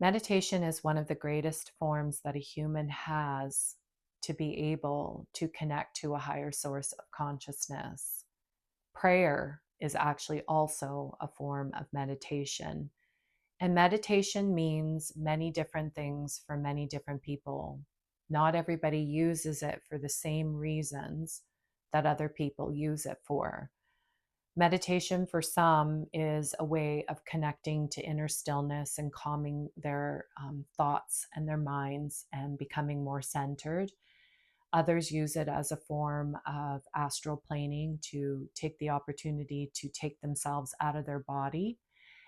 Meditation is one of the greatest forms that a human has to be able to connect to a higher source of consciousness. Prayer is actually also a form of meditation. And meditation means many different things for many different people. Not everybody uses it for the same reasons that other people use it for. Meditation for some is a way of connecting to inner stillness and calming their thoughts and their minds and becoming more centered. Others use it as a form of astral planing to take the opportunity to take themselves out of their body.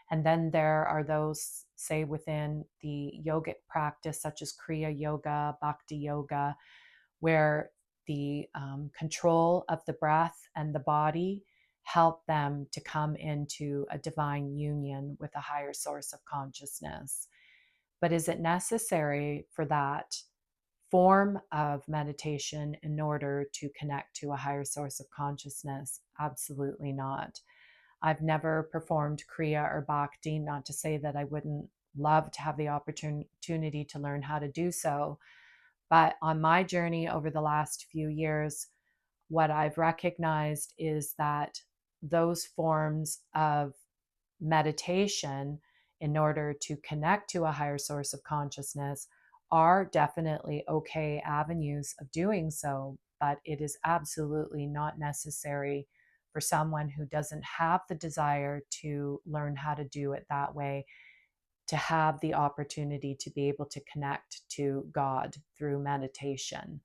And then there are those, say, within the yogic practice, such as Kriya Yoga, Bhakti Yoga, where the control of the breath and the body help them to come into a divine union with a higher source of consciousness. But is it necessary for that form of meditation in order to connect to a higher source of consciousness? Absolutely not. I've never performed Kriya or Bhakti, not to say that I wouldn't love to have the opportunity to learn how to do so. But on my journey over the last few years, what I've recognized is that those forms of meditation, in order to connect to a higher source of consciousness, are definitely okay avenues of doing so, but it is absolutely not necessary for someone who doesn't have the desire to learn how to do it that way to have the opportunity to be able to connect to God through meditation.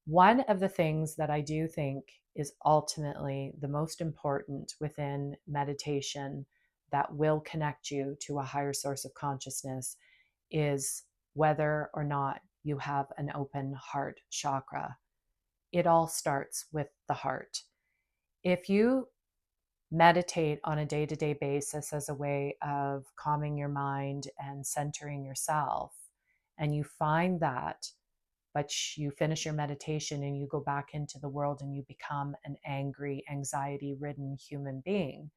One of the things that I do think is ultimately the most important within meditation that will connect you to a higher source of consciousness is whether or not you have an open heart chakra. It all starts with the heart. If you meditate on a day to day basis as a way of calming your mind and centering yourself, and you find that, but you finish your meditation and you go back into the world and you become an angry, anxiety ridden human being,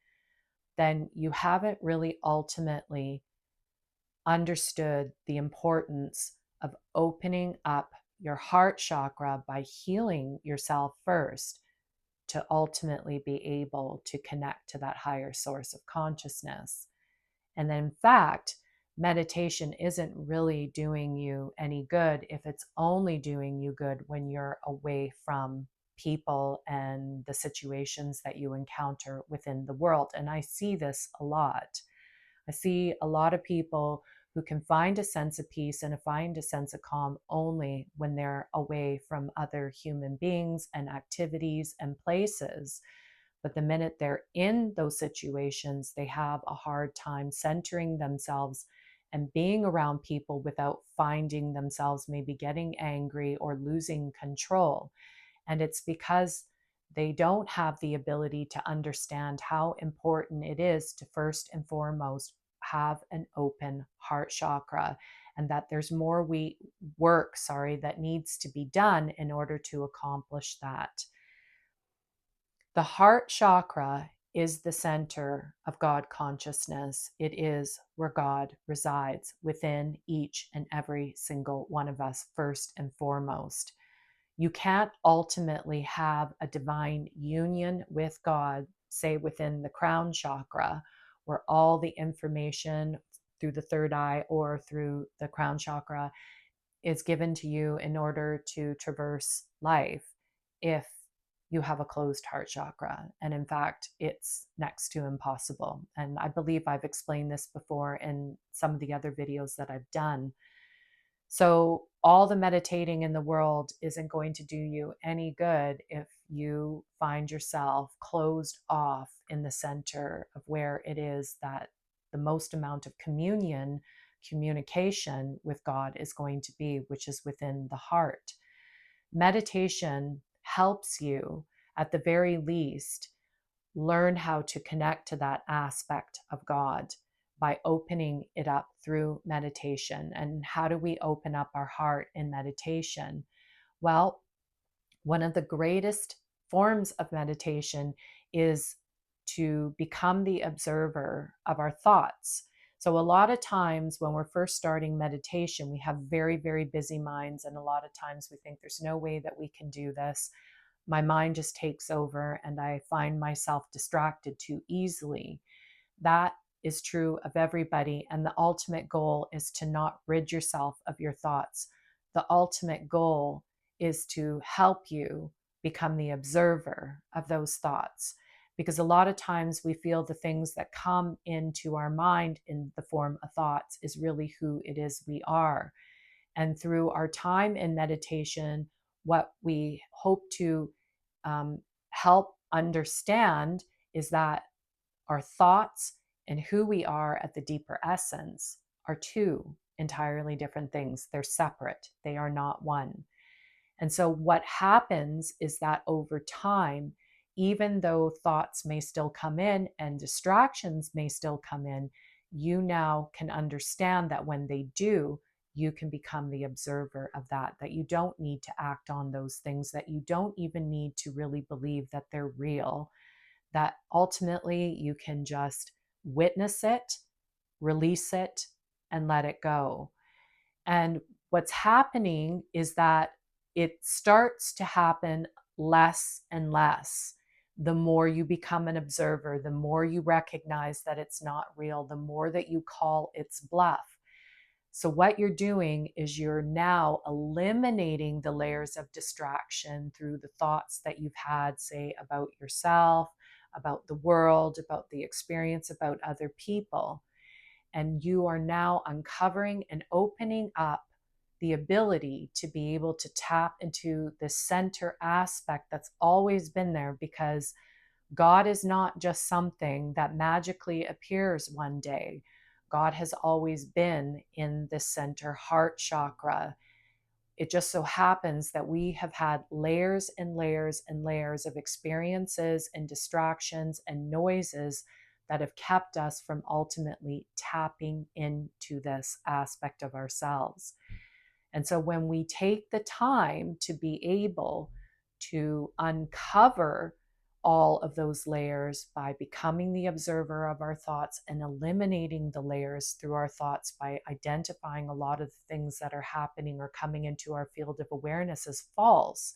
then you haven't really ultimately understood the importance of opening up your heart chakra by healing yourself first to ultimately be able to connect to that higher source of consciousness. And then, in fact, meditation isn't really doing you any good if it's only doing you good when you're away from people and the situations that you encounter within the world. And I see this a lot. I see a lot of people who can find a sense of peace and find a sense of calm only when they're away from other human beings and activities and places. But the minute they're in those situations, they have a hard time centering themselves and being around people without finding themselves maybe getting angry or losing control. And it's because they don't have the ability to understand how important it is to first and foremost have an open heart chakra, and that there's more work that needs to be done in order to accomplish that. The heart chakra is the center of God consciousness. It is where God resides within each and every single one of us, first and foremost. You can't ultimately have a divine union with God, say within the crown chakra, where all the information through the third eye or through the crown chakra is given to you in order to traverse life, if you have a closed heart chakra. And in fact, it's next to impossible. And I believe I've explained this before in some of the other videos that I've done. So, all the meditating in the world isn't going to do you any good if you find yourself closed off in the center of where it is that the most amount of communication with God is going to be, which is within the heart. Meditation helps you, at the very least, learn how to connect to that aspect of God by opening it up through meditation. And how do we open up our heart in meditation? Well, one of the greatest forms of meditation is to become the observer of our thoughts. So a lot of times when we're first starting meditation, we have very, very busy minds. And a lot of times we think there's no way that we can do this. My mind just takes over and I find myself distracted too easily. That is true of everybody. And the ultimate goal is to not rid yourself of your thoughts. The ultimate goal is to help you become the observer of those thoughts. Because a lot of times we feel the things that come into our mind in the form of thoughts is really who it is we are. And through our time in meditation, what we hope to um, help understand is that our thoughts and who we are at the deeper essence are two entirely different things. They're separate, they are not one. And so, what happens is that over time, even though thoughts may still come in and distractions may still come in, you now can understand that when they do, you can become the observer of that, that you don't need to act on those things, that you don't even need to really believe that they're real, that ultimately you can just witness it, release it, and let it go. And what's happening is that it starts to happen less and less. The more you become an observer, the more you recognize that it's not real, the more that you call its bluff. So, what you're doing is you're now eliminating the layers of distraction through the thoughts that you've had, say, about yourself, about the world, about the experience, about other people. And you are now uncovering and opening up the ability to be able to tap into the center aspect that's always been there, because God is not just something that magically appears one day. God has always been in the center heart chakra. It just so happens that we have had layers and layers and layers of experiences and distractions and noises that have kept us from ultimately tapping into this aspect of ourselves. And so when we take the time to be able to uncover all of those layers by becoming the observer of our thoughts and eliminating the layers through our thoughts by identifying a lot of the things that are happening or coming into our field of awareness as false,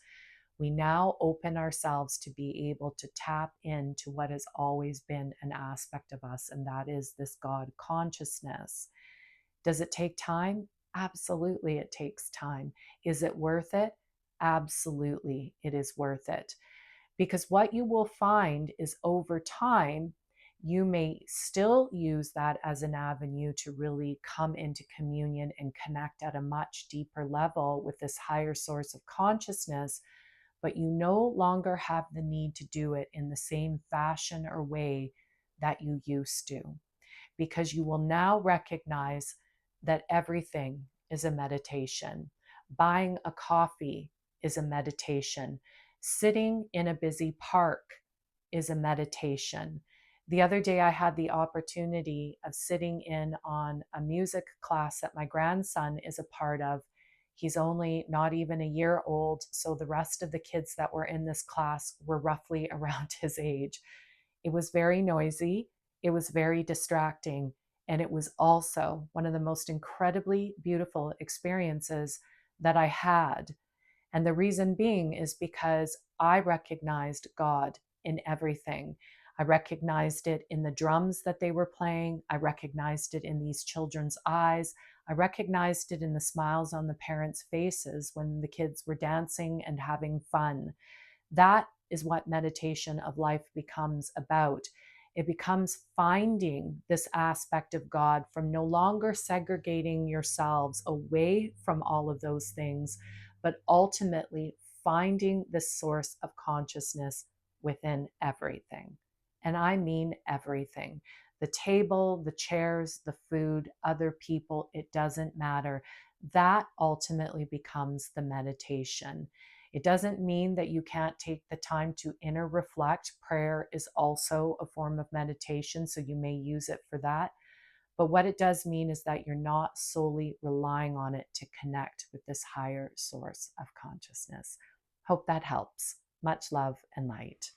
we now open ourselves to be able to tap into what has always been an aspect of us, and that is this God consciousness. Does it take time? Absolutely, it takes time. Is it worth it? Absolutely, it is worth it. Because what you will find is over time, you may still use that as an avenue to really come into communion and connect at a much deeper level with this higher source of consciousness, but you no longer have the need to do it in the same fashion or way that you used to, because you will now recognize that everything is a meditation. Buying a coffee is a meditation. Sitting in a busy park is a meditation. The other day, I had the opportunity of sitting in on a music class that my grandson is a part of. He's only not even a year old, so the rest of the kids that were in this class were roughly around his age. It was very noisy, it was very distracting, and it was also one of the most incredibly beautiful experiences that I had. And the reason being is because I recognized God in everything. I recognized it in the drums that they were playing. I recognized it in these children's eyes. I recognized it in the smiles on the parents' faces when the kids were dancing and having fun. That is what meditation of life becomes about. It becomes finding this aspect of God from no longer segregating yourselves away from all of those things, but ultimately finding the source of consciousness within everything. And I mean everything. The table, the chairs, the food, other people, it doesn't matter. That ultimately becomes the meditation. It doesn't mean that you can't take the time to inner reflect. Prayer is also a form of meditation, so you may use it for that. But what it does mean is that you're not solely relying on it to connect with this higher source of consciousness. Hope that helps. Much love and light.